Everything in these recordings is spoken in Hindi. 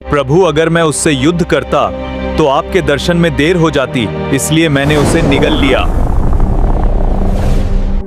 प्रभु, अगर मैं उससे युद्ध करता तो आपके दर्शन में देर हो जाती, इसलिए मैंने उसे निगल लिया।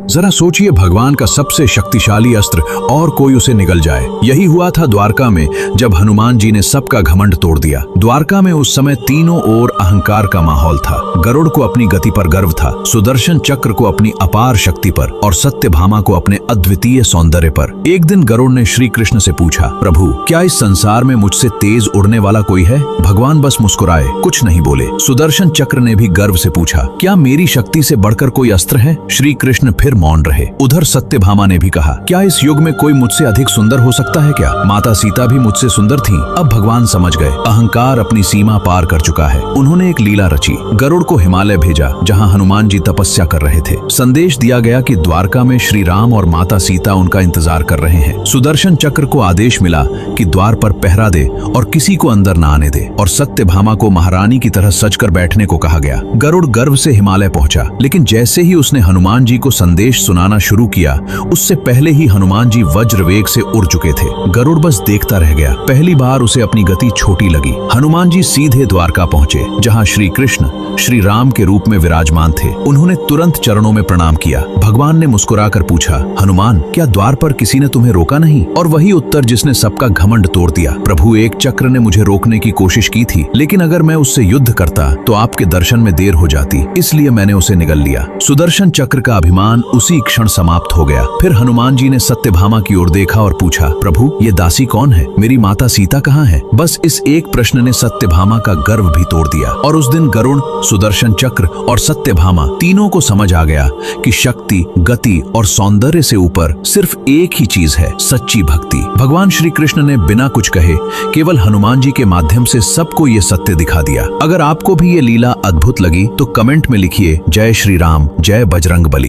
जरा सोचिए, भगवान का सबसे शक्तिशाली अस्त्र और कोई उसे निगल जाए। यही हुआ था द्वारका में, जब हनुमान जी ने सबका घमंड तोड़ दिया। द्वारका में उस समय तीनों ओर अहंकार का माहौल था। गरुड़ को अपनी गति पर गर्व था, सुदर्शन चक्र को अपनी अपार शक्ति पर और सत्यभामा को अपने अद्वितीय सौंदर्य पर। एक दिन गरुड़ ने श्री कृष्ण से पूछा, प्रभु, क्या इस संसार में मुझसे तेज उड़ने वाला कोई है? भगवान बस मुस्कुराए, कुछ नहीं बोले। सुदर्शन चक्र ने भी गर्व से पूछा, क्या मेरी शक्ति से बढ़कर कोई अस्त्र है? श्री कृष्ण फिर मौन रहे। उधर सत्यभामा ने भी कहा, क्या इस युग में कोई मुझसे अधिक सुंदर हो सकता है क्या? माता सीता भी मुझसे सुंदर थीं। अब भगवान समझ गए, अहंकार अपनी सीमा पार कर चुका है। उन्होंने एक लीला रची। गरुड़ को हिमालय भेजा, जहां हनुमान जी तपस्या कर रहे थे। संदेश दिया गया कि द्वारका में श्री राम और माता सीता उनका इंतजार कर रहे हैं। सुदर्शन चक्र को आदेश मिला कि द्वार पर पहरा दे और किसी को अंदर न आने दे, और सत्यभामा को महारानी की तरह सजकर बैठने को कहा गया। गरुड़ गर्व से हिमालय पहुंचा, लेकिन जैसे ही उसने हनुमान जी को संदेश सुनाना शुरू किया, उससे पहले ही हनुमान जी वज्र वेग से उड़ चुके थे। गरुड़ बस देखता रह गया। पहली बार उसे अपनी गति छोटी लगी। हनुमान जी सीधे द्वारका पहुंचे, जहां श्री कृष्ण श्री राम के रूप में विराजमान थे। उन्होंने तुरंत चरणों में प्रणाम किया। भगवान ने मुस्कुराकर पूछा, हनुमान, क्या द्वार पर किसी ने तुम्हें रोका नहीं? और वही उत्तर जिसने सबका घमंड तोड़ दिया। प्रभु, एक चक्र ने मुझे रोकने की कोशिश की थी, लेकिन अगर मैं उससे युद्ध करता तो आपके दर्शन में देर हो जाती, इसलिए मैंने उसे निगल लिया। सुदर्शन चक्र का अभिमान उसी क्षण समाप्त हो गया। फिर हनुमान जी ने सत्यभामा की ओर देखा और पूछा, प्रभु, ये दासी कौन है? मेरी माता सीता कहाँ है? बस इस एक प्रश्न ने सत्यभामा का गर्व भी तोड़ दिया। और उस दिन गरुड़, सुदर्शन चक्र और सत्यभामा तीनों को समझ आ गया कि शक्ति, गति और सौंदर्य से ऊपर सिर्फ एक ही चीज है, सच्ची भक्ति। भगवान श्री कृष्ण ने बिना कुछ कहे केवल हनुमान जी के माध्यम से सबको ये सत्य दिखा दिया। अगर आपको भी ये लीला अद्भुत लगी तो कमेंट में लिखिए, जय श्री राम, जय बजरंग बली।